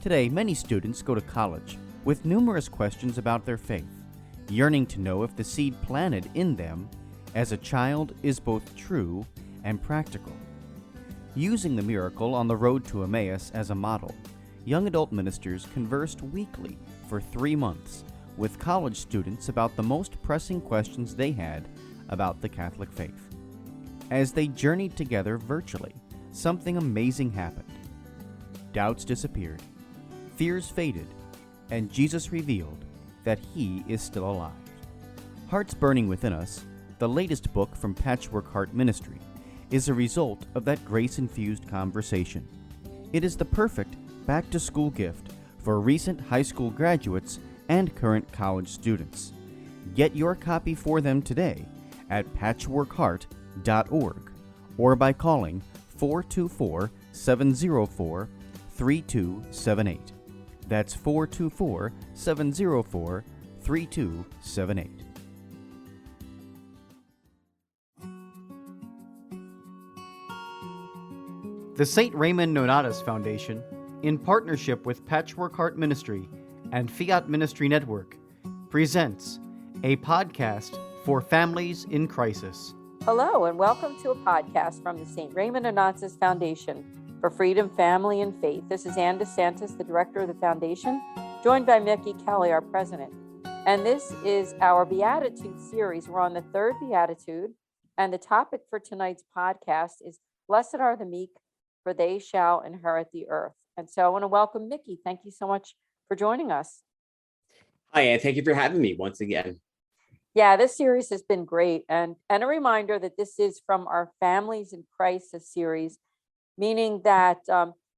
Today, many students go to college with numerous questions about their faith, yearning to know if the seed planted in them as a child is both true and practical. Using the miracle on the road to Emmaus as a model, young adult ministers conversed weekly for 3 months with college students about the most pressing questions they had about the Catholic faith. As they journeyed together virtually, something amazing happened. Doubts disappeared, fears faded, and Jesus revealed that He is still alive. Hearts Burning Within Us, the latest book from Patchwork Heart Ministry, is a result of that grace-infused conversation. It is the perfect back-to-school gift for recent high school graduates and current college students. Get your copy for them today at patchworkheart.org or by calling 424-704-3278. That's 424-704-3278. The St. Raymond Nonatus Foundation, in partnership with Patchwork Heart Ministry and Fiat Ministry Network, presents a podcast for families in crisis. Hello, and welcome to a podcast from the St. Raymond Nonatus Foundation for Freedom, Family, and Faith. This is Ann DeSantis, the director of the foundation, joined by Mickey Kelly, our president. And this is our Beatitude series. We're on the third Beatitude, and the topic for tonight's podcast is Blessed Are the Meek, for they shall inherit the earth. And so I want to welcome Mickey. Thank you so much for joining us. Hi, and thank you for having me once again. Yeah, this series has been great. And a reminder that this is from our Families in Crisis series, meaning that,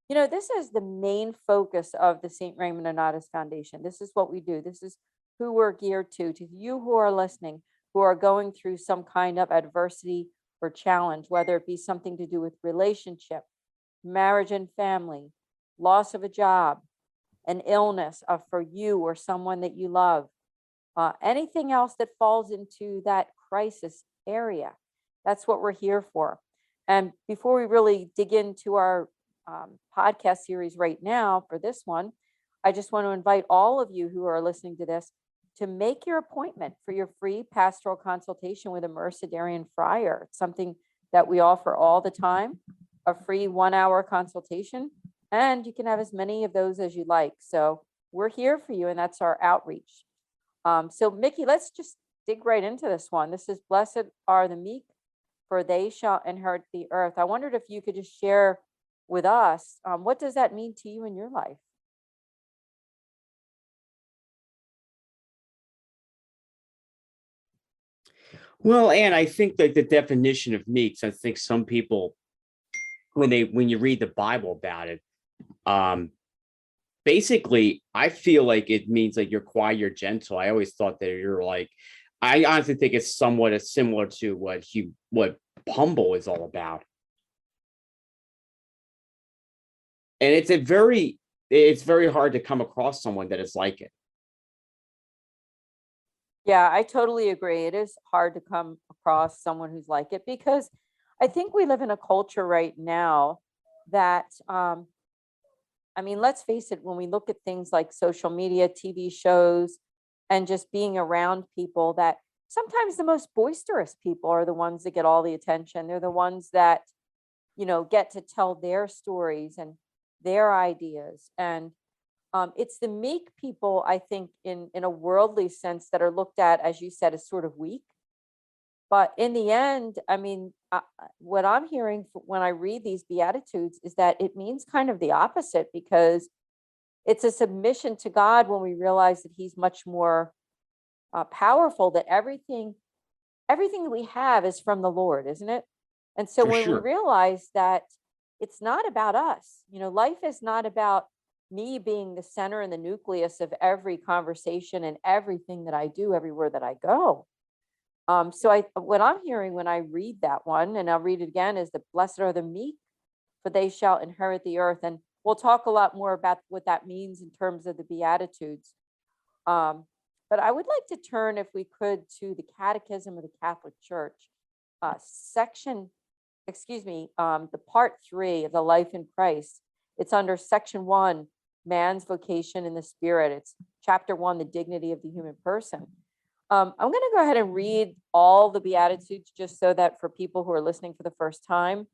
this is the main focus of the St. Raymond Nonatus Foundation. This is what we do. This is who we're geared to you who are listening, who are going through some kind of adversity or challenge, whether it be something to do with relationship, marriage and family, loss of a job, an illness for you or someone that you love, anything else that falls into that crisis area. That's what we're here for. And before we really dig into our podcast series right now for this one, I just want to invite all of you who are listening to this to make your appointment for your free pastoral consultation with a Mercedarian friar. It's something that we offer all the time, a free 1-hour consultation, and you can have as many of those as you like. So we're here for you, and that's our outreach. So Mickey, let's just dig right into this one. This is Blessed Are the Meek, for they shall inherit the earth. I wondered if you could just share with us, what does that mean to you in your life? Well, Anne, I think that the definition of meeks, I think some people, when you read the Bible about it, basically, I feel like it means like you're quiet, you're gentle. I always thought that you're like, I honestly think it's somewhat similar to what humble is all about. And it's very hard to come across someone that is like it. Yeah, I totally agree. It is hard to come across someone who's like it, because I think we live in a culture right now that, let's face it, when we look at things like social media, TV shows, and just being around people, that sometimes the most boisterous people are the ones that get all the attention. They're the ones that, get to tell their stories and their ideas. And it's the meek people, I think, in a worldly sense, that are looked at, as you said, as sort of weak. But in the end, what I'm hearing when I read these Beatitudes is that it means kind of the opposite, because it's a submission to God when we realize that He's much more powerful, that everything that we have is from the Lord, isn't it? And so when we realize that it's not about us, life is not about me being the center and the nucleus of every conversation and everything that I do everywhere that I go. So what I'm hearing when I read that one, and I'll read it again, is that blessed are the meek, for they shall inherit the earth. And we'll talk a lot more about what that means in terms of the Beatitudes. But I would like to turn, if we could, to the Catechism of the Catholic Church, the part 3 of the Life in Christ. It's under section 1, man's vocation in the spirit. It's chapter 1, the dignity of the human person. I'm going to go ahead and read all the Beatitudes just so that for people who are listening for the first time,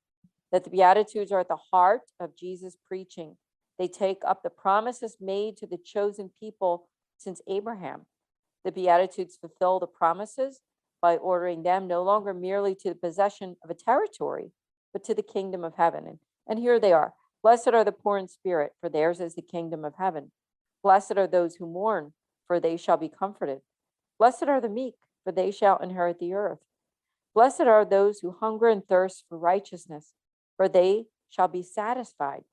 that the Beatitudes are at the heart of Jesus' preaching. They take up the promises made to the chosen people since Abraham. The Beatitudes fulfill the promises by ordering them no longer merely to the possession of a territory, but to the kingdom of heaven. And here they are. Blessed are the poor in spirit, for theirs is the kingdom of heaven. Blessed are those who mourn, for they shall be comforted. Blessed are the meek, for they shall inherit the earth. Blessed are those who hunger and thirst for righteousness, for they shall be satisfied.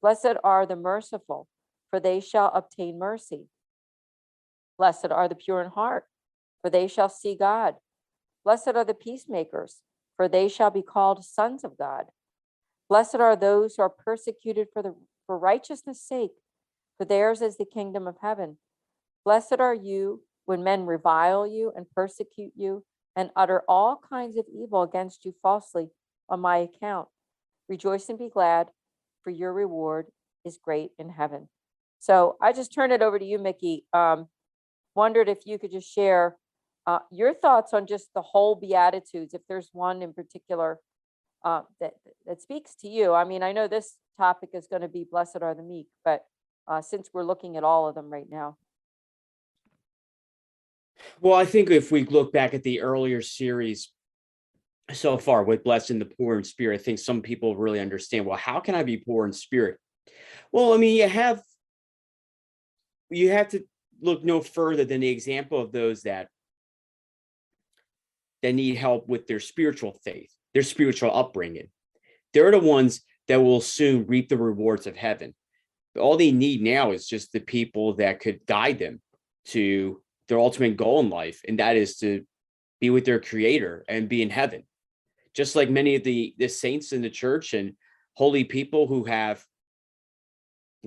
Blessed are the merciful, for they shall obtain mercy. Blessed are the pure in heart, for they shall see God. Blessed are the peacemakers, for they shall be called sons of God. Blessed are those who are persecuted for righteousness' sake, for theirs is the kingdom of heaven. Blessed are you when men revile you and persecute you and utter all kinds of evil against you falsely on my account. Rejoice and be glad, for your reward is great in heaven. So I just turn it over to you, Mickey. Wondered if you could just share your thoughts on just the whole Beatitudes, if there's one in particular that speaks to you. I mean, I know this topic is going to be Blessed are the Meek, but since we're looking at all of them right now. Well, I think if we look back at the earlier series so far with Blessed and the Poor in Spirit, I think some people really understand, well, how can I be poor in spirit? Well, I mean, you have to look no further than the example of those that need help with their spiritual faith, their spiritual upbringing. They're the ones that will soon reap the rewards of heaven. All they need now is just the people that could guide them to their ultimate goal in life, and that is to be with their Creator and be in heaven. Just like many of the saints in the church and holy people who have,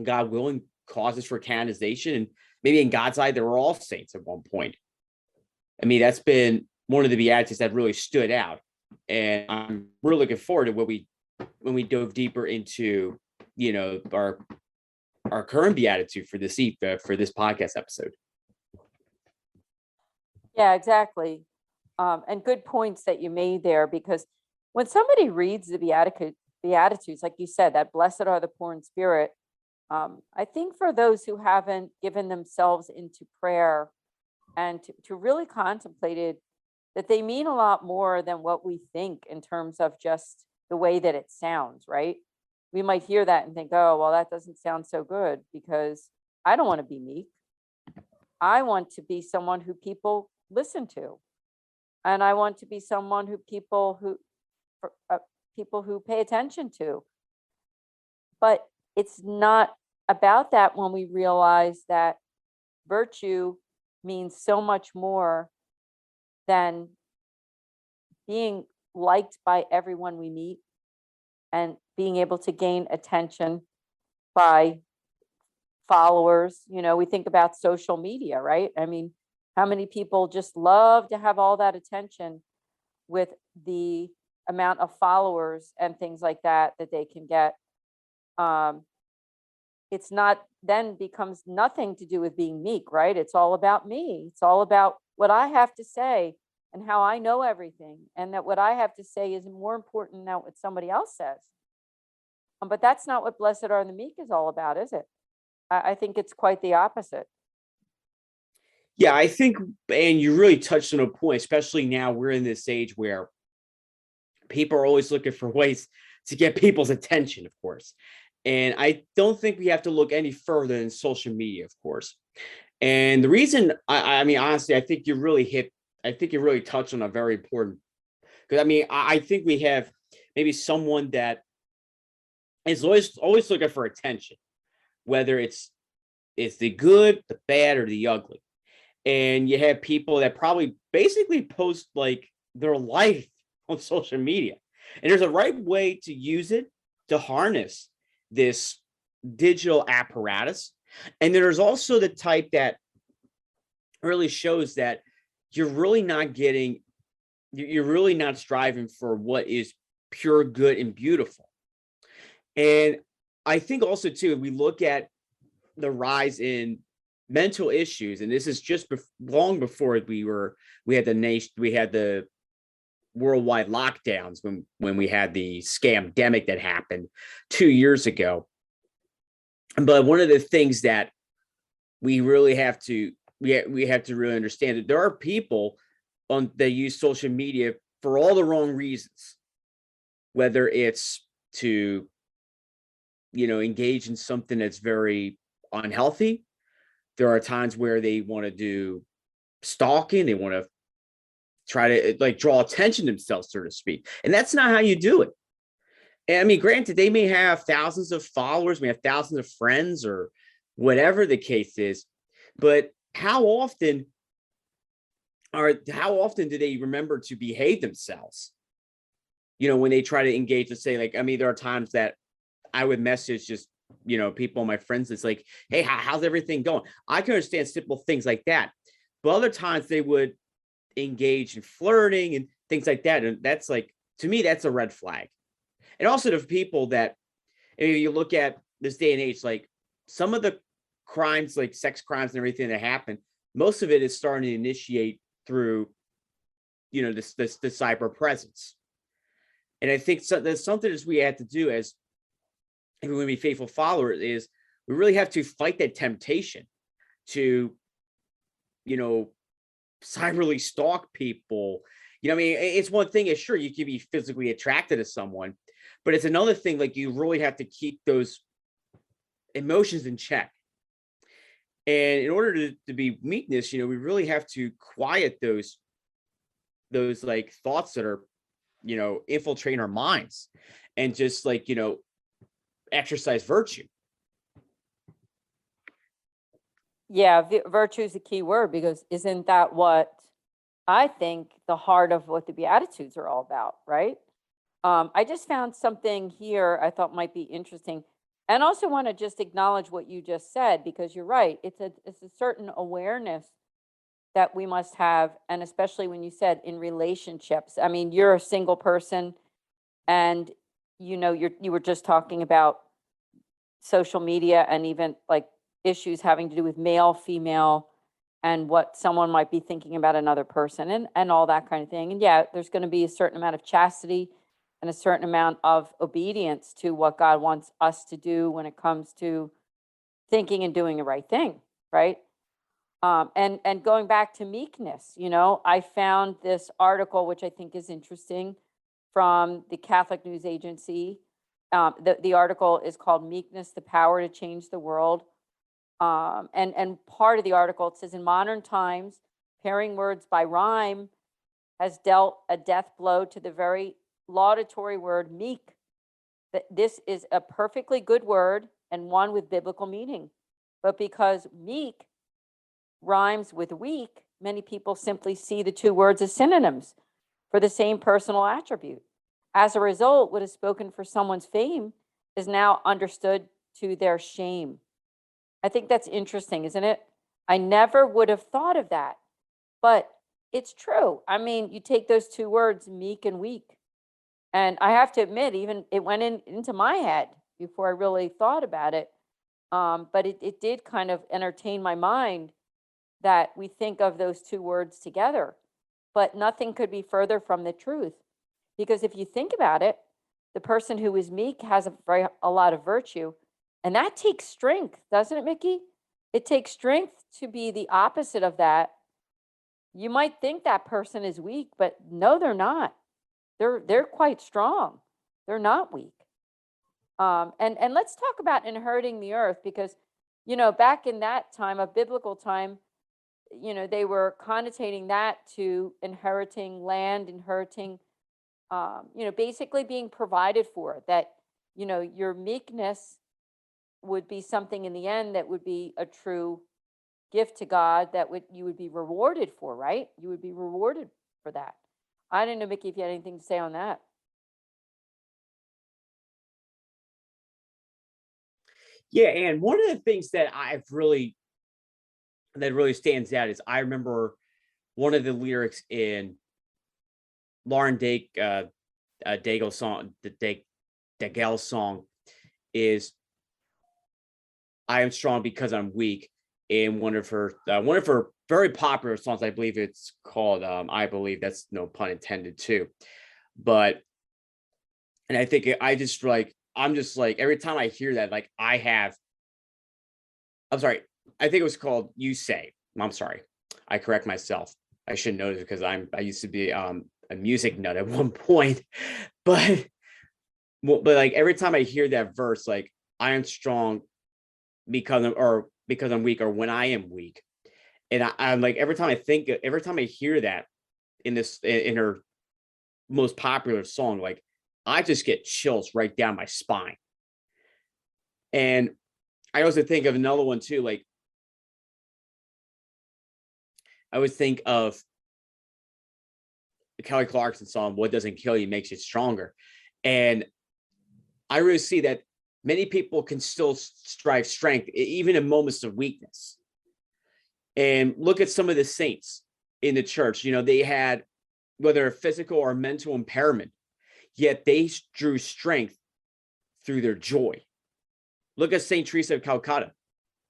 God willing, causes for canonization, and maybe in God's eye, they were all saints at one point. I mean, that's been one of the Beatitudes that really stood out. And I'm really looking forward to when we dove deeper into, our current Beatitude for this podcast episode. Yeah, exactly. And good points that you made there, because when somebody reads the Beatitudes, like you said, that blessed are the poor in spirit, I think for those who haven't given themselves into prayer and to really contemplate it, that they mean a lot more than what we think in terms of just the way that it sounds, right? We might hear that and think, oh, well, that doesn't sound so good, because I don't want to be meek. I want to be someone who people listen to. And I want to be someone who people who pay attention to. But it's not about that when we realize that virtue means so much more than being liked by everyone we meet and being able to gain attention by followers. We think about social media, right? I mean, how many people just love to have all that attention with the amount of followers and things like that they can get. It's not, then becomes nothing to do with being meek, right? It's all about me. It's all about what I have to say and how I know everything, and that what I have to say is more important than what somebody else says. But that's not what Blessed Are the Meek is all about, is it? I think it's quite the opposite. Yeah, I think, and you really touched on a point, especially now we're in this age where people are always looking for ways to get people's attention, of course. And I don't think we have to look any further than social media, of course. And the reason, I mean, honestly, I think you really touched on a very important, because I mean, I think we have maybe someone that is always looking for attention, whether it's the good, the bad, or the ugly. And you have people that probably basically post like their life on social media. And there's a right way to use it to harness this digital apparatus. And there's also the type that really shows that you're really not striving for what is pure good and beautiful. And I think also too, we look at the rise in mental issues, and this is just long before we had the worldwide lockdowns, when we had the scamdemic that happened 2 years ago. But one of the things that we really have to we have to really understand that there are people that use social media for all the wrong reasons, whether it's to engage in something that's very unhealthy. There are times where they want to do stalking, they want to try to like draw attention to themselves, so to speak, and that's not how you do it. And I mean, granted, they may have thousands of followers, may have thousands of friends, or whatever the case is, but how often do they remember to behave themselves? When they try to engage, to say, like, I mean, there are times that I would message just people, my friends, it's like, hey, how's everything going? I can understand simple things like that, but other times they would engage in flirting and things like that, and that's like, to me, that's a red flag. And also the people that, if you look at this day and age, like some of the crimes, like sex crimes and everything that happen, most of it is starting to initiate through this cyber presence. And I think there's something that we have to do as if we want to be faithful followers, is we really have to fight that temptation to cyberly stalk people. I mean, it's one thing is, sure, you can be physically attracted to someone, but it's another thing, like, you really have to keep those emotions in check. And in order to be meekness, we really have to quiet those like thoughts that are infiltrating our minds, and just like exercise virtue. Yeah, virtue is a key word, because isn't that what I think the heart of what the Beatitudes are all about, right? I just found something here I thought might be interesting, and also want to just acknowledge what you just said, because you're right. It's a certain awareness that we must have, and especially when you said in relationships. I mean, you're a single person, and you were just talking about social media, and even like issues having to do with male, female, and what someone might be thinking about another person, and all that kind of thing. And yeah, there's going to be a certain amount of chastity and a certain amount of obedience to what God wants us to do when it comes to thinking and doing the right thing, right? And going back to meekness, I found this article, which I think is interesting, from the Catholic News Agency. The article is called "Meekness: The Power to Change the World." And part of the article, it says, in modern times, pairing words by rhyme has dealt a death blow to the very laudatory word meek. That this is a perfectly good word and one with biblical meaning, but because meek rhymes with weak, many people simply see the two words as synonyms for the same personal attribute. As a result, what is spoken for someone's fame is now understood to their shame. I think that's interesting, isn't it? I never would have thought of that, but it's true. I mean, you take those two words, meek and weak, and I have to admit, even it went into my head before I really thought about it. But it did kind of entertain my mind that we think of those two words together, but nothing could be further from the truth. Because if you think about it, the person who is meek has a lot of virtue, and that takes strength, doesn't it, Mickey? It takes strength to be the opposite of that. You might think that person is weak, but no, they're not. They're quite strong. They're not weak. And let's talk about inheriting the earth, because back in that time, a biblical time, they were connotating that to inheriting land, inheriting, basically being provided for. That your meekness would be something in the end that would be a true gift to God, that you would be rewarded for, right? You would be rewarded for that. I didn't know, Mickey, if you had anything to say on that. Yeah, and one of the things that really stands out is, I remember one of the lyrics in Lauren Daigle's song, the Daigle's song, is I am strong because I'm weak in one of her very popular songs. I believe it's called I believe, that's no pun intended too. But and I think I just like I'm just like every time I hear that, like I'm sorry, I think it was called You Say. I'm sorry. I correct myself. I should know this because I used to be a music nut at one point. But like every time I hear that verse, like I am strong because I'm weak, or when I am weak. And I'm like every time I hear that in her most popular song, like I just get chills right down my spine. And I also think of another one too, like I always think of the Kelly Clarkson song, "What Doesn't Kill You Makes You Stronger." And I really see that many people can still strive strength, even in moments of weakness. And look at some of the saints in the church. They had, whether physical or mental impairment, yet they drew strength through their joy. Look at Saint Teresa of Calcutta.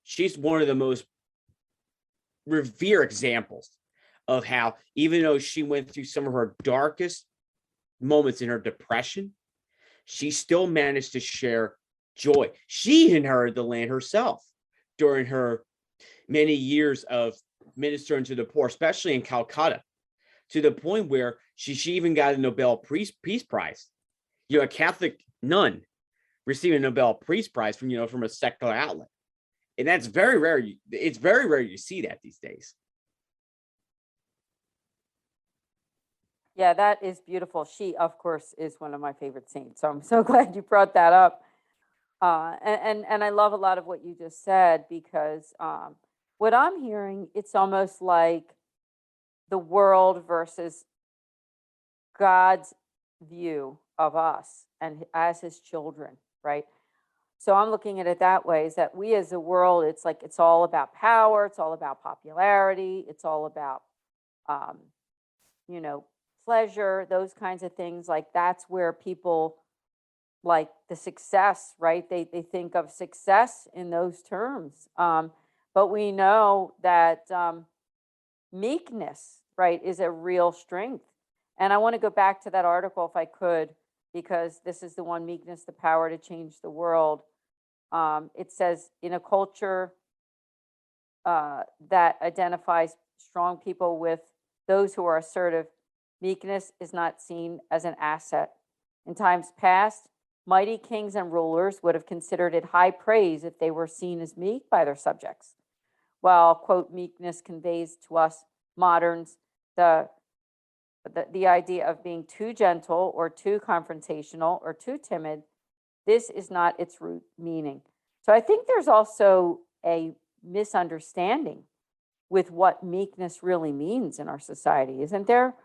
She's one of the most revered examples of how, even though she went through some of her darkest moments in her depression, she still managed to share joy. She inherited the land herself during her many years of ministering to the poor, especially in Calcutta, to the point where she even got a Nobel Peace Prize. A Catholic nun receiving a Nobel Peace Prize from a secular outlet. And that's very rare. It's very rare you see that these days. Yeah, that is beautiful. She, of course, is one of my favorite saints. So I'm so glad you brought that up. And I love a lot of what you just said, because what I'm hearing, it's almost like the world versus God's view of us and as his children, right? So I'm looking at it that way, is that we as a world, it's like it's all about power, it's all about popularity, it's all about you know, pleasure, those kinds of things. Like that's where people like the success, right? They think of success in those terms. But we know that meekness, right, is a real strength. And I want to go back to that article if I could, because this is the one, Meekness, the Power to Change the World. It says, in a culture that identifies strong people with those who are assertive, meekness is not seen as an asset. In times past, mighty kings and rulers would have considered it high praise if they were seen as meek by their subjects. While, quote, meekness conveys to us moderns the idea of being too gentle or too confrontational or too timid, this is not its root meaning. So I think there's also a misunderstanding with what meekness really means in our society, isn't there?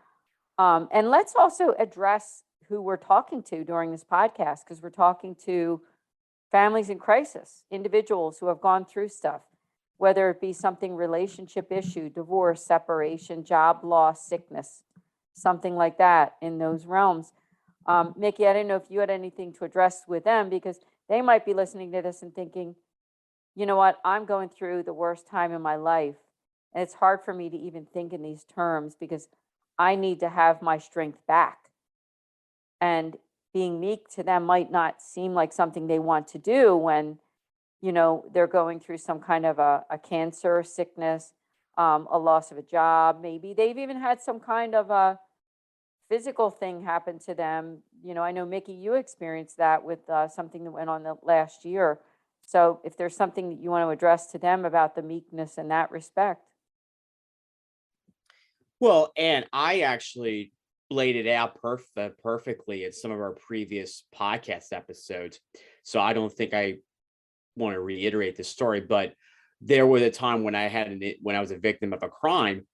And let's also address who we're talking to during this podcast, because we're talking to families in crisis, individuals who have gone through stuff, whether it be something relationship issue, divorce, separation, job loss, sickness, something like that in those realms. Mickey, I didn't know if you had anything to address with them, because they might be listening to this and thinking, you know what, I'm going through the worst time in my life. And it's hard for me to even think in these terms because I need to have my strength back. And being meek to them might not seem like something they want to do when, they're going through some kind of a cancer, sickness, a loss of a job. Maybe they've even had some kind of a physical thing happen to them. I know, Mickey, you experienced that with something that went on the last year. So if there's something that you want to address to them about the meekness in that respect. Well, and I actually laid it out perfectly in some of our previous podcast episodes. So I don't think I want to reiterate the story, but there was a time when when I was a victim of a crime.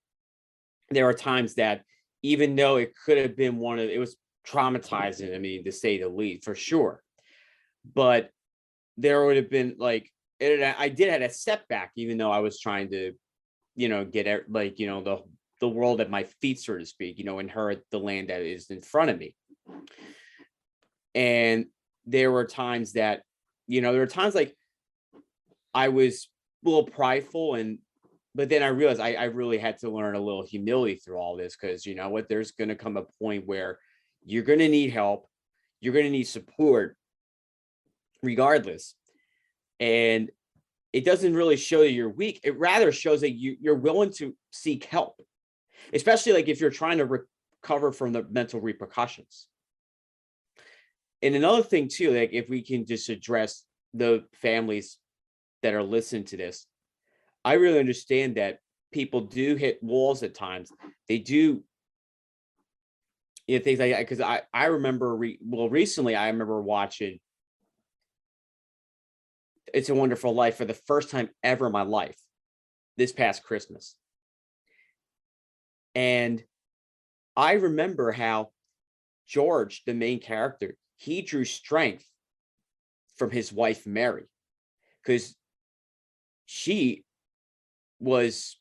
There were times that, even though it could have been it was traumatizing, I mean, to say the least, for sure. But there would have been I did have a setback, even though I was trying to, get the world at my feet, so to speak, inherit the land that is in front of me. And there were times that, like I was a little prideful, but then I realized I really had to learn a little humility through all this, because you know what, there's going to come a point where you're going to need help, you're going to need support regardless. And it doesn't really show that you're weak. It rather shows that you're willing to seek help, especially like if you're trying to recover from the mental repercussions. And another thing too, like if we can just address the families that are listening to this, I really understand that people do hit walls at times. They do, you know, things like that. Because I remember, recently I remember watching It's a Wonderful Life for the first time ever in my life this past Christmas. And I remember how George, the main character, he drew strength from his wife, Mary, because she was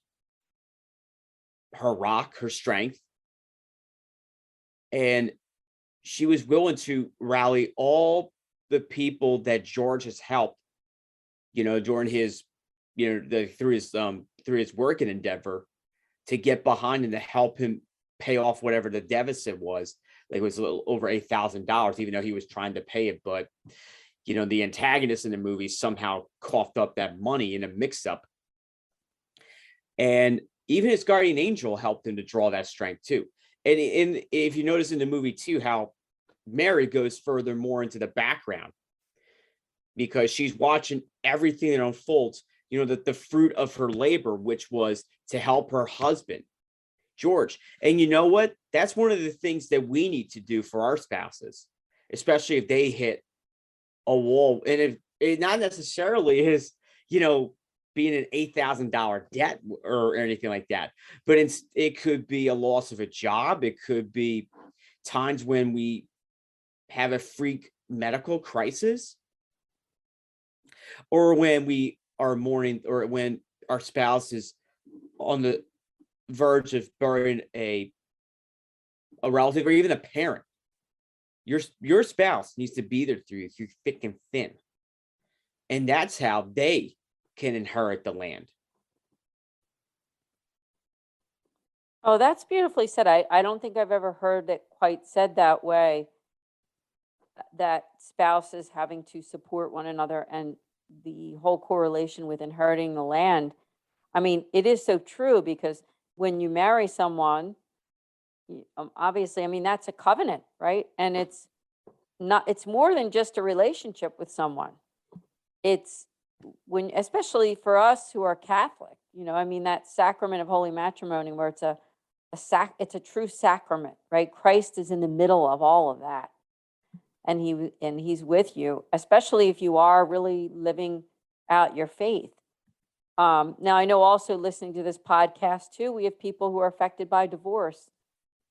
her rock, her strength. And she was willing to rally all the people that George has helped, you know, during his, you know, through his working endeavor, to get behind and to help him pay off whatever the deficit was. Like it was a little over $8,000, even though he was trying to pay it. But, you know, the antagonist in the movie somehow coughed up that money in a mix-up. And even his guardian angel helped him to draw that strength too. And if you notice in the movie too, how Mary goes further more into the background, because she's watching everything that unfolds, you know, the fruit of her labor, which was to help her husband, George. And you know what? That's one of the things that we need to do for our spouses, especially if they hit a wall. And if it not necessarily is, you know, being an $8,000 debt or anything like that, but it could be a loss of a job. It could be times when we have a freak medical crisis, or when we are mourning, or when our spouse is on the verge of burying a relative or even a parent. Your spouse needs to be there through thick and thin. And that's how they can inherit the land. Oh, that's beautifully said. I don't think I've ever heard it quite said that way, that spouses having to support one another and the whole correlation with inheriting the land. I mean, it is so true, because when you marry someone, obviously, I mean, that's a covenant, right? And it's more than just a relationship with someone. It's when, especially for us who are Catholic, you know, I mean, that sacrament of holy matrimony, where it's it's a true sacrament, right? Christ is in the middle of all of that. And he's with you, especially if you are really living out your faith. Now, I know also listening to this podcast too, we have people who are affected by divorce,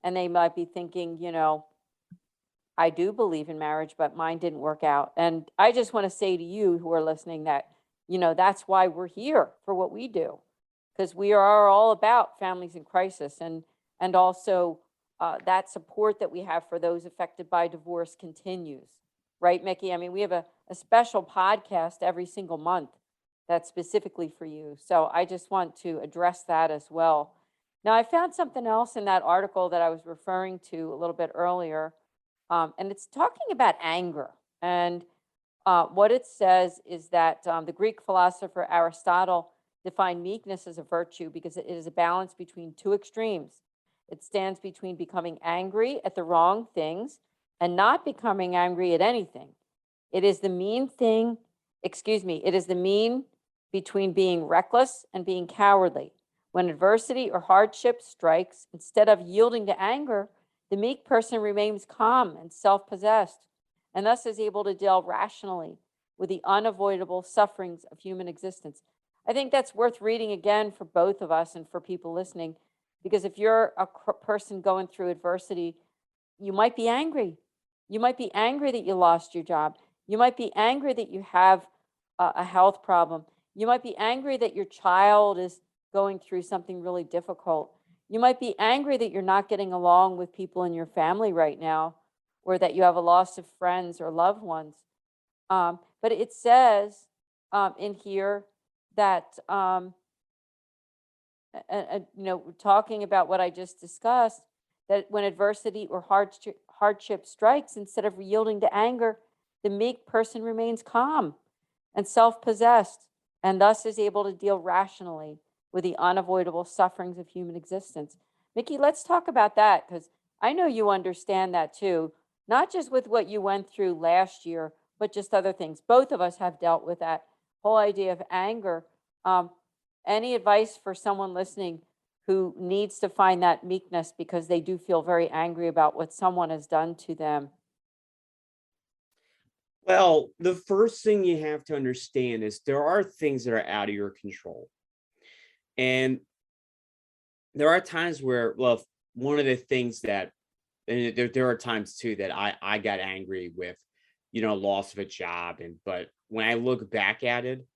and they might be thinking, you know, I do believe in marriage, but mine didn't work out. And I just want to say to you who are listening that, you know, that's why we're here for what we do, because we are all about families in crisis, and also that support that we have for those affected by divorce continues. Right, Mickey? I mean, we have a special podcast every single month that's specifically for you. So I just want to address that as well. Now, I found something else in that article that I was referring to a little bit earlier, and it's talking about anger. And what it says is that the Greek philosopher Aristotle defined meekness as a virtue because it is a balance between two extremes. It stands between becoming angry at the wrong things and not becoming angry at anything. It is the mean between being reckless and being cowardly. When adversity or hardship strikes, instead of yielding to anger, the meek person remains calm and self-possessed, and thus is able to deal rationally with the unavoidable sufferings of human existence. I think that's worth reading again for both of us and for people listening, because if you're a person going through adversity, you might be angry. You might be angry that you lost your job. You might be angry that you have a health problem. You might be angry that your child is going through something really difficult. You might be angry that you're not getting along with people in your family right now, or that you have a loss of friends or loved ones. But it says in here that, talking about what I just discussed, that when adversity or hardship strikes, instead of yielding to anger, the meek person remains calm and self-possessed, and thus is able to deal rationally with the unavoidable sufferings of human existence. Mickey, let's talk about that, because I know you understand that too, not just with what you went through last year, but just other things. Both of us have dealt with that whole idea of anger. Any advice for someone listening who needs to find that meekness because they do feel very angry about what someone has done to them? Well, the first thing you have to understand is there are things that are out of your control. And there are times where, well, one of the things that, and there are times too that I got angry with, loss of a job. But when I look back at it,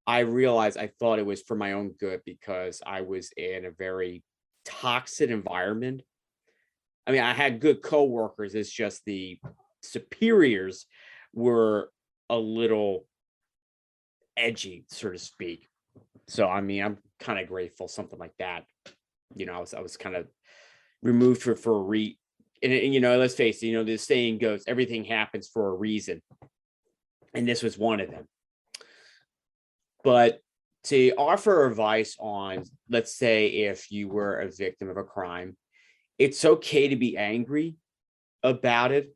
I realized I thought it was for my own good because I was in a very toxic environment. I mean, I had good coworkers. It's just the superiors were a little edgy, so to speak. So, I mean, I'm kind of grateful, something like that. I was kind of removed for a and let's face it, the saying goes, everything happens for a reason. And this was one of them. But to offer advice on, let's say, if you were a victim of a crime, it's okay to be angry about it,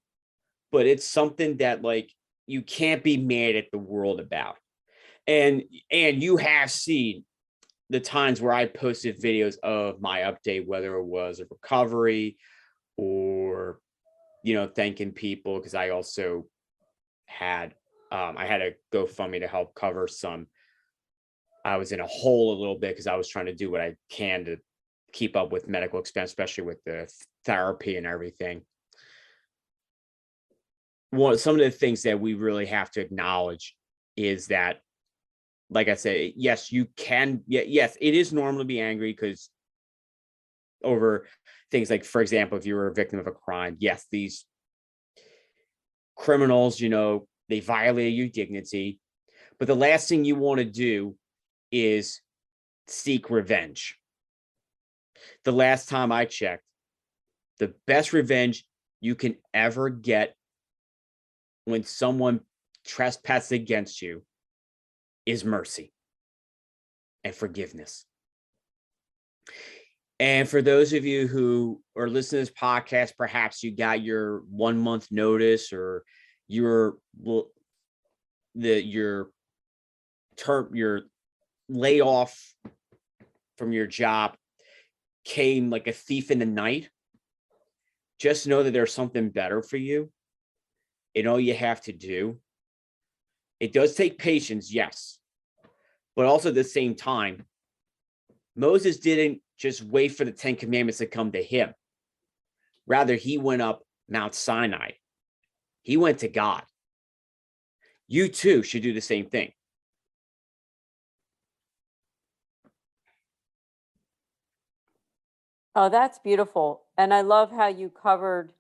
but it's something that like you can't be mad at the world about. And you have seen the times where I posted videos of my update, whether it was a recovery or thanking people, because I also had I had a GoFundMe to help cover some. I was in a hole a little bit because I was trying to do what I can to keep up with medical expense, especially with the therapy and everything. Some of the things that we really have to acknowledge is that, like I said, yes, you can. Yes, it is normal to be angry because over things like, for example, if you were a victim of a crime, yes, these criminals, they violated your dignity. But the last thing you want to do is seek revenge. The last time I checked, the best revenge you can ever get when someone trespasses against you is mercy and forgiveness. And for those of you who are listening to this podcast, perhaps you got your 1 month notice, or your layoff from your job came like a thief in the night. Just know that there's something better for you. And all you have to do, it does take patience, yes, but also at the same time, Moses didn't just wait for the 10 commandments to come to him. Rather, he went up Mount Sinai. He went to God. You too should do the same thing. Oh, that's beautiful. And I love how you covered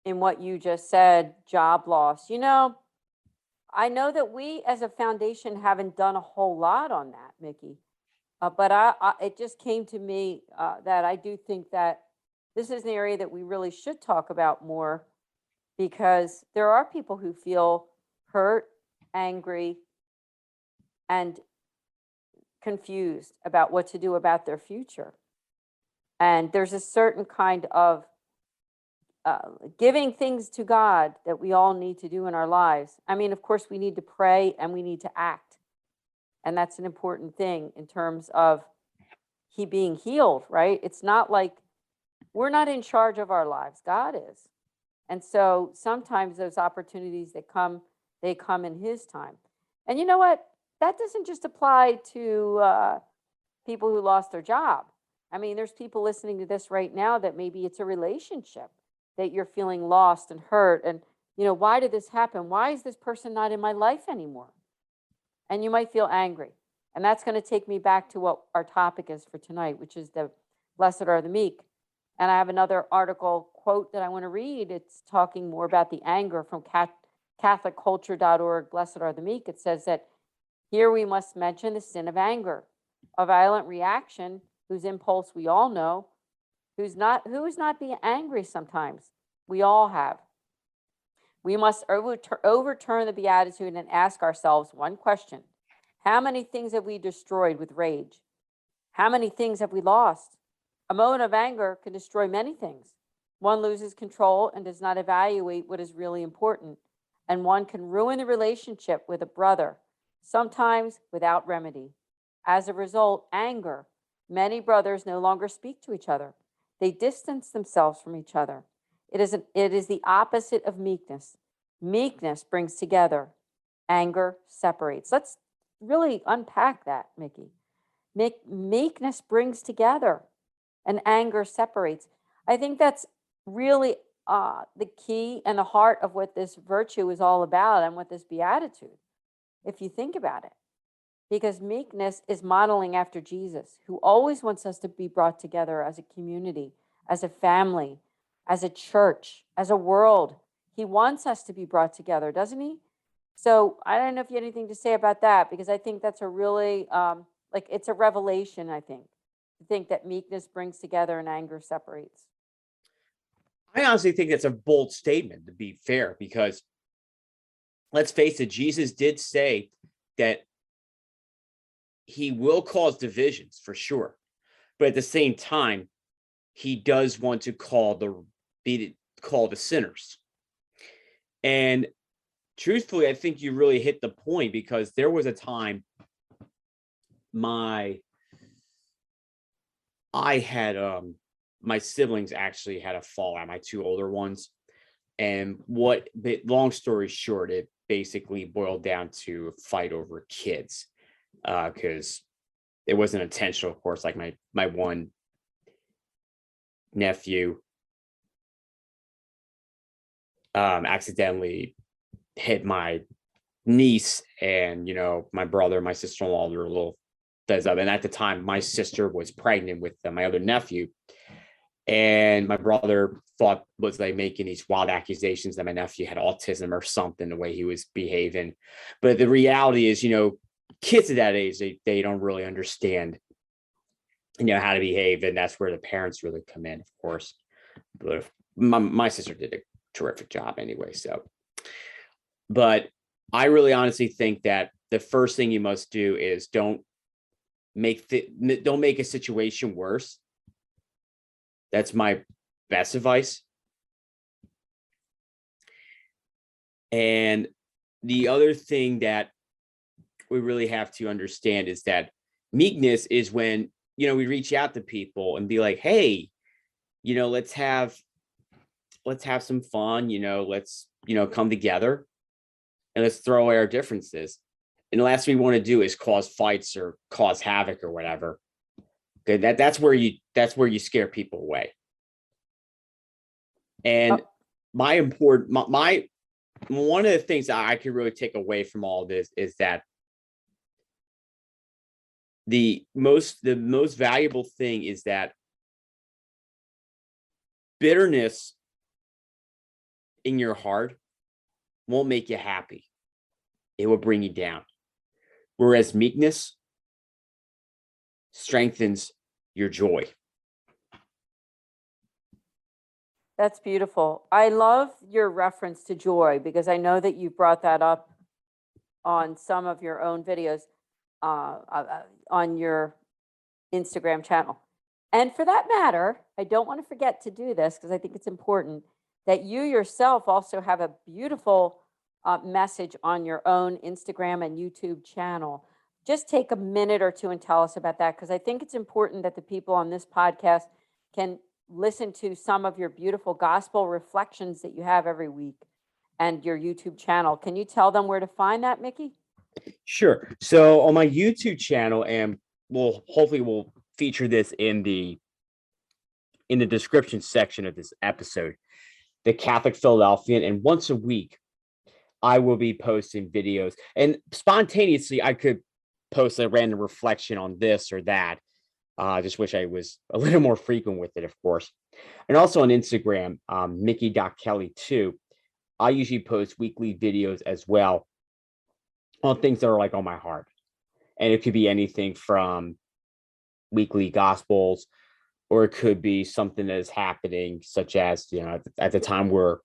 in what you just said, job loss. I know that we as a foundation haven't done a whole lot on that, Mickey. But it just came to me that I do think that this is an area that we really should talk about more, because there are people who feel hurt, angry, and confused about what to do about their future. And there's a certain kind of giving things to God that we all need to do in our lives. I mean, of course, we need to pray and we need to act. And that's an important thing in terms of he being healed, right? It's not like we're not in charge of our lives. God is. And so sometimes those opportunities that come, they come in his time. And you know what? That doesn't just apply to people who lost their job. I mean, there's people listening to this right now that maybe it's a relationship that you're feeling lost and hurt. And, why did this happen? Why is this person not in my life anymore? And you might feel angry. And that's going to take me back to what our topic is for tonight, which is the Blessed Are the Meek. And I have another article quote that I want to read. It's talking more about the anger from CatholicCulture.org, Blessed Are the Meek. It says that, Here we must mention the sin of anger, a violent reaction whose impulse we all know. Who is not being angry sometimes? We all have. We must overturn the Beatitude and ask ourselves one question. How many things have we destroyed with rage? How many things have we lost? A moment of anger can destroy many things. One loses control and does not evaluate what is really important, and one can ruin the relationship with a brother, sometimes without remedy. As a result, anger. Many brothers no longer speak to each other. They distance themselves from each other. It is the opposite of meekness. Meekness brings together. Anger separates. Let's really unpack that, Mickey. Meekness brings together, and anger separates. I think that's really the key and the heart of what this virtue is all about and what this beatitude, if you think about it. Because meekness is modeling after Jesus, who always wants us to be brought together as a community, as a family, as a church, as a world. He wants us to be brought together, doesn't he? So I don't know if you have anything to say about that, because I think that's a really, it's a revelation, I think, to think that meekness brings together and anger separates. I honestly think that's a bold statement, to be fair, because let's face it, Jesus did say that he will cause divisions for sure. But at the same time, he does want to call the sinners. And truthfully, I think you really hit the point, because there was a time my siblings actually had a fallout, my two older ones. And long story short, it basically boiled down to a fight over kids. Because it wasn't intentional, of course. Like my one nephew accidentally hit my niece, and my brother, my sister-in-law were a little fed up. And at the time, my sister was pregnant with my other nephew, and my brother was like making these wild accusations that my nephew had autism or something, the way he was behaving. But the reality is, kids at that age, they don't really understand, how to behave. And that's where the parents really come in, of course. But my sister did a terrific job anyway. So, but I really honestly think that the first thing you must do is don't make a situation worse. That's my best advice. And the other thing that we really have to understand is that meekness is when, we reach out to people and be like, hey, let's have some fun, let's, come together and let's throw away our differences. And the last thing we want to do is cause fights or cause havoc or whatever. Okay, that's where you scare people away. And my one of the things that I could really take away from all this is that the most valuable thing is that bitterness in your heart won't make you happy. It will bring you down. Whereas meekness strengthens your joy. That's beautiful. I love your reference to joy, because I know that you brought that up on some of your own videos on your Instagram channel. And for that matter, I don't want to forget to do this, because I think it's important that you yourself also have a beautiful message on your own Instagram and YouTube channel. Just take a minute or two and tell us about that, because I think it's important that the people on this podcast can listen to some of your beautiful gospel reflections that you have every week and your YouTube channel. Can you tell them where to find that, Mickey? Sure. So on my YouTube channel, and hopefully we'll feature this in the description section of this episode, the Catholic Philadelphian, and once a week I will be posting videos, and spontaneously I could post a random reflection on this or that. Just wish I was a little more frequent with it, of course. And also on Instagram, Mickey.Kelly2, I usually post weekly videos as well on things that are like on my heart. And it could be anything from weekly gospels, or it could be something that is happening, such as, at the time we're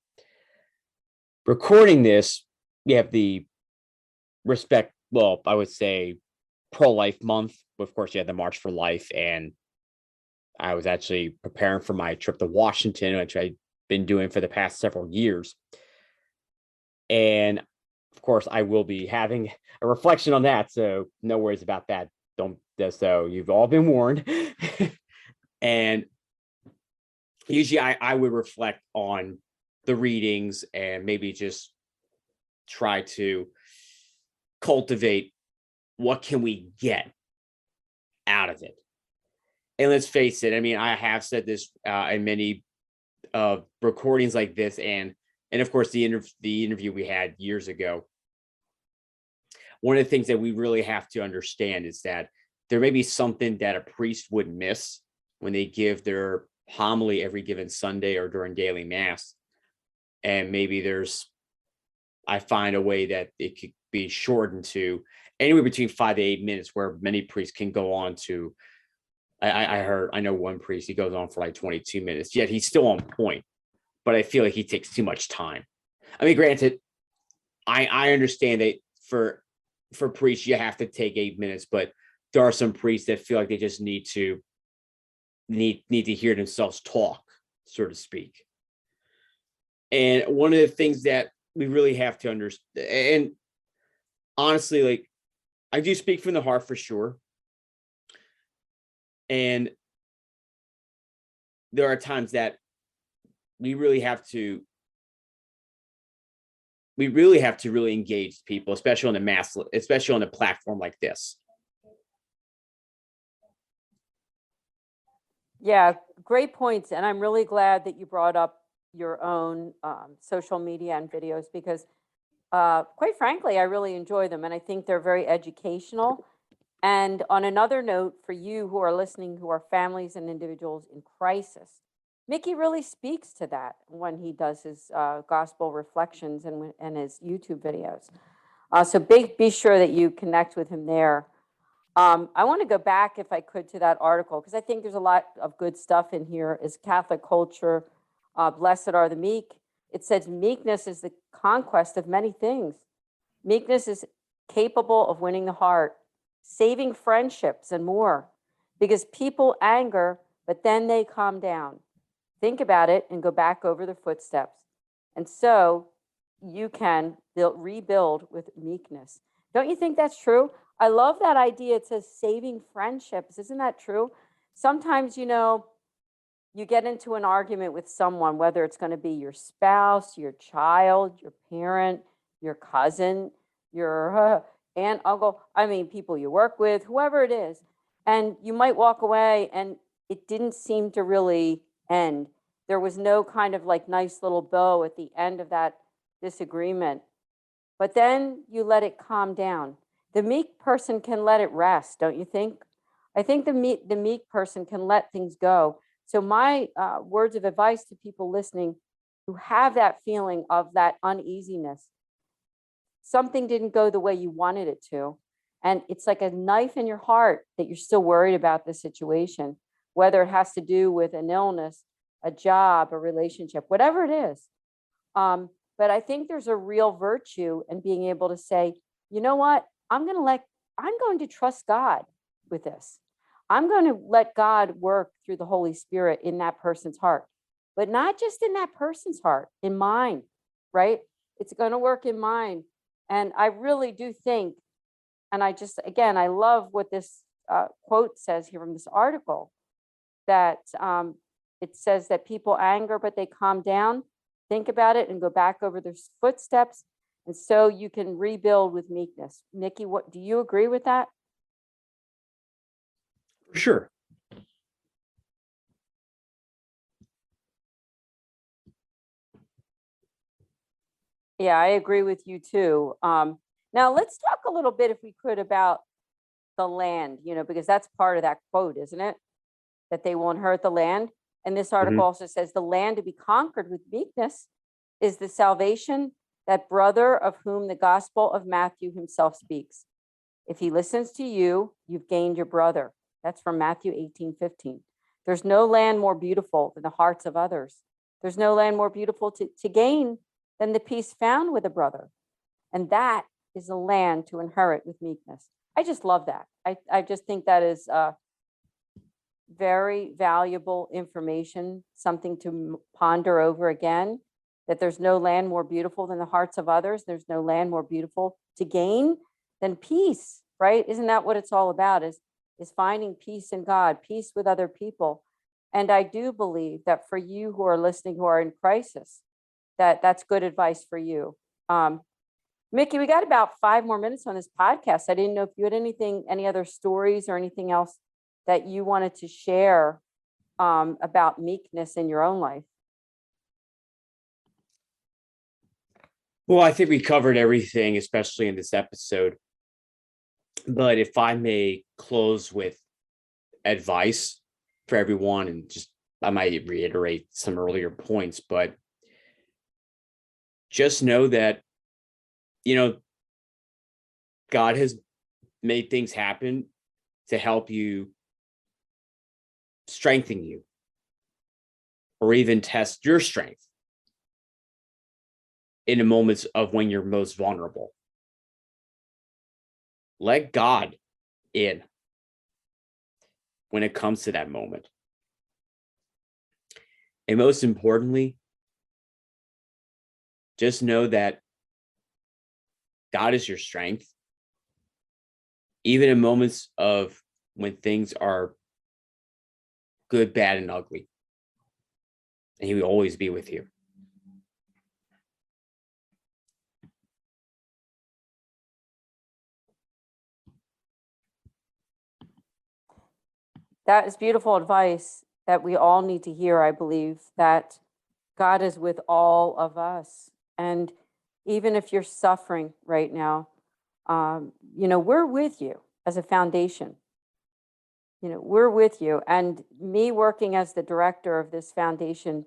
recording this, we have the I would say pro-life month. Of course, you had the March for Life, and I was actually preparing for my trip to Washington, which I've been doing for the past several years. And of course, I will be having a reflection on that. So no worries about that. So you've all been warned. And usually I would reflect on the readings and maybe just try to cultivate what can we get out of it. And let's face it, I mean, I have said this in many recordings like this, and of course the interview we had years ago. One of the things that we really have to understand is that there may be something that a priest would miss when they give their homily every given Sunday or during daily mass. And maybe I find a way that it could be shortened to anywhere between 5 to 8 minutes, where many priests can go on to, I know one priest, he goes on for like 22 minutes, yet he's still on point, but I feel like he takes too much time. I mean, granted, I understand that for priests, you have to take 8 minutes, but there are some priests that feel like they just need to hear themselves talk, so to speak. And one of the things that we really have to understand, and honestly, like, I do speak from the heart for sure. And there are times that we really have to really engage people, especially on a platform like this. Yeah, great points. And I'm really glad that you brought up your own social media and videos, because quite frankly, I really enjoy them. And I think they're very educational. And on another note, for you who are listening, who are families and individuals in crisis, Mickey really speaks to that when he does his gospel reflections and his YouTube videos. So be sure that you connect with him there. I want to go back, if I could, to that article, because I think there's a lot of good stuff in here. Is Catholic culture, Blessed Are the Meek. It says meekness is the conquest of many things. Meekness is capable of winning the heart, saving friendships, and more, because people anger, but then they calm down. Think about it and go back over their footsteps. And so you can rebuild with meekness. Don't you think that's true? I love that idea. It says saving friendships. Isn't that true? Sometimes, you get into an argument with someone, whether it's going to be your spouse, your child, your parent, your cousin, your aunt, uncle, people you work with, whoever it is. And you might walk away and it didn't seem to really end. There was no kind of like nice little bow at the end of that disagreement. But then you let it calm down. The meek person can let it rest, don't you think? I think the meek person can let things go. So my words of advice to people listening who have that feeling of that uneasiness, something didn't go the way you wanted it to, and it's like a knife in your heart that you're still worried about the situation, whether it has to do with an illness, a job, a relationship, whatever it is. But I think there's a real virtue in being able to say, you know what, I'm going to trust God with this. I'm going to let God work through the Holy Spirit in that person's heart, but not just in that person's heart, in mine, right? It's going to work in mine. And I really do think, and I love what this quote says here from this article, that it says that people anger, but they calm down. Think about it and go back over their footsteps. And so you can rebuild with meekness. Nikki, what do you agree with that? For sure. Yeah, I agree with you too. Now let's talk a little bit, if we could, about the land, because that's part of that quote, isn't it? That they won't hurt the land. And this article also says the land to be conquered with meekness is the salvation, that brother of whom the Gospel of Matthew himself speaks. If he listens to you, you've gained your brother. That's from Matthew 18:15. There's no land more beautiful than the hearts of others. There's no land more beautiful to gain than the peace found with a brother. And that is a land to inherit with meekness. I just love that. I just think that is very valuable information, something to ponder over again, that there's no land more beautiful than the hearts of others. There's no land more beautiful to gain than peace, right? Isn't that what it's all about, is finding peace in God, peace with other people. And I do believe that for you who are listening, who are in crisis, that's good advice for you. Mickey, we got about 5 more minutes on this podcast. I didn't know if you had any other stories or anything else that you wanted to share about meekness in your own life. Well, I think we covered everything, especially in this episode. But if I may close with advice for everyone, and just I might reiterate some earlier points, but just know that, God has made things happen to help you, strengthen you, or even test your strength in the moments of when you're most vulnerable. Let God in when it comes to that moment. And most importantly, just know that God is your strength, even in moments of when things are good, bad, and ugly. And He will always be with you. That is beautiful advice that we all need to hear, I believe, that God is with all of us. And even if you're suffering right now, we're with you as a foundation. We're with you. And me working as the director of this foundation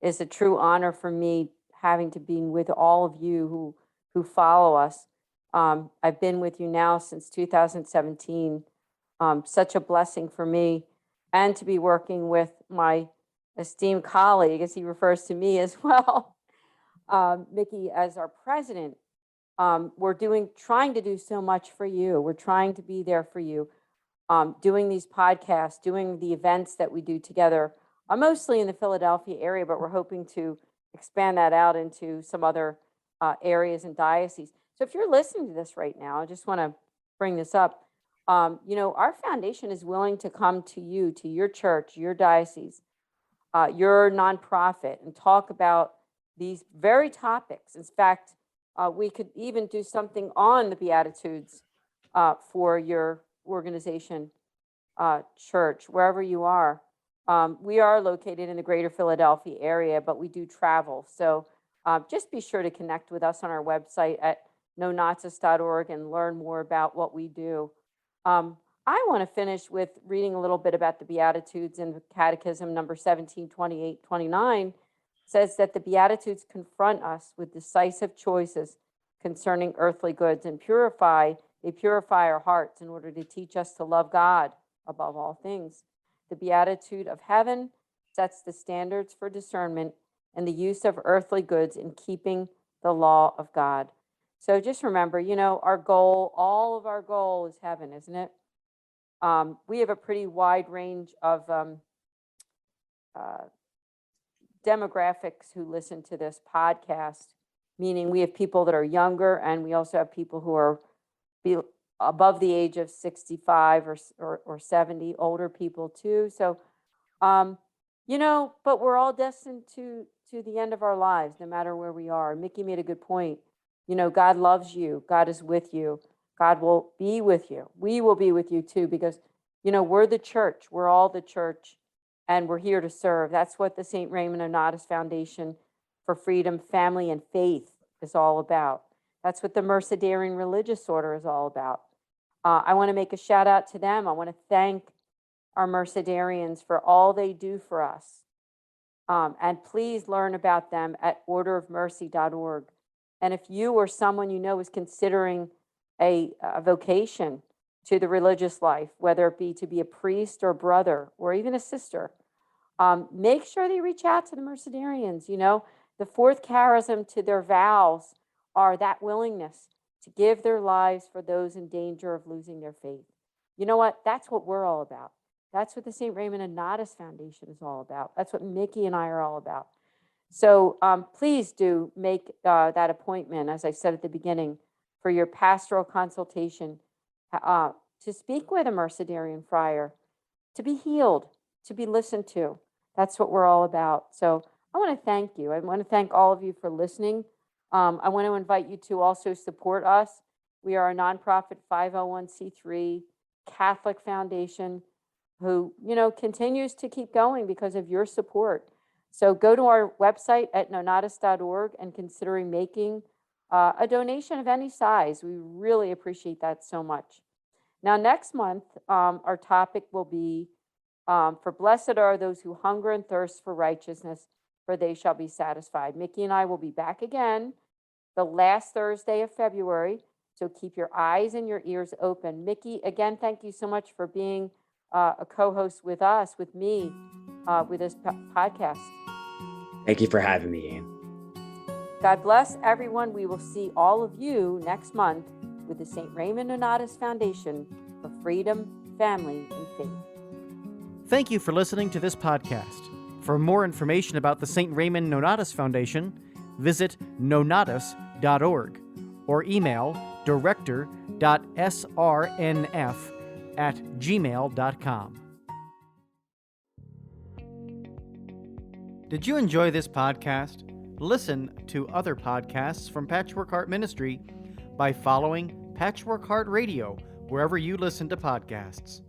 is a true honor for me, having to be with all of you who follow us. I've been with you now since 2017. Such a blessing for me, and to be working with my esteemed colleague, as he refers to me as well, Mickey, as our president. We're trying to do so much for you. We're trying to be there for you, doing these podcasts, doing the events that we do together. I'm mostly in the Philadelphia area, but we're hoping to expand that out into some other areas and dioceses. So if you're listening to this right now, I just want to bring this up. Our foundation is willing to come to you, to your church, your diocese, your nonprofit, and talk about these very topics. In fact, we could even do something on the Beatitudes for your organization, church, wherever you are. We are located in the greater Philadelphia area, but we do travel. So just be sure to connect with us on our website at nonazis.org and learn more about what we do. I want to finish with reading a little bit about the Beatitudes and Catechism number 17, 28, 29 says that the Beatitudes confront us with decisive choices concerning earthly goods and they purify our hearts in order to teach us to love God above all things. The Beatitude of heaven sets the standards for discernment and the use of earthly goods in keeping the law of God. So just remember, our goal, all of our goal is heaven, isn't it? We have a pretty wide range of demographics who listen to this podcast, meaning we have people that are younger, and we also have people who are above the age of 65 or 70, older people too. So, but we're all destined to the end of our lives, no matter where we are. Mickey made a good point. God loves you. God is with you. God will be with you. We will be with you too, because, we're the church. We're all the church, and we're here to serve. That's what the St. Raymond Nonnatus Foundation for Freedom, Family, and Faith is all about. That's what the Mercedarian Religious Order is all about. I want to make a shout out to them. I want to thank our Mercedarians for all they do for us. And please learn about them at orderofmercy.org. And if you or someone you know is considering a vocation to the religious life, whether it be to be a priest or brother or even a sister, make sure they reach out to the Mercedarians. The fourth charism to their vows are that willingness to give their lives for those in danger of losing their faith. You know what? That's what we're all about. That's what the St. Raymond and Nonnatus Foundation is all about. That's what Mickey and I are all about. So please do make that appointment, as I said at the beginning, for your pastoral consultation to speak with a Mercedarian friar, to be healed, to be listened to. That's what we're all about. So I want to thank you. I want to thank all of you for listening. I want to invite you to also support us. We are a nonprofit 501c3 Catholic foundation who, continues to keep going because of your support. So go to our website at nonnatus.org and considering making a donation of any size. We really appreciate that so much. Now, next month, our topic will be for blessed are those who hunger and thirst for righteousness, for they shall be satisfied. Mickey and I will be back again the last Thursday of February. So keep your eyes and your ears open. Mickey, again, thank you so much for being a co-host with us, with me, with this podcast. Thank you for having me, Anne. God bless everyone. We will see all of you next month with the St. Raymond Nonnatus Foundation for Freedom, Family, and Faith. Thank you for listening to this podcast. For more information about the St. Raymond Nonnatus Foundation, visit nonnatus.org or email director.srnf@gmail.com. Did you enjoy this podcast? Listen to other podcasts from Patchwork Heart Ministry by following Patchwork Heart Radio wherever you listen to podcasts.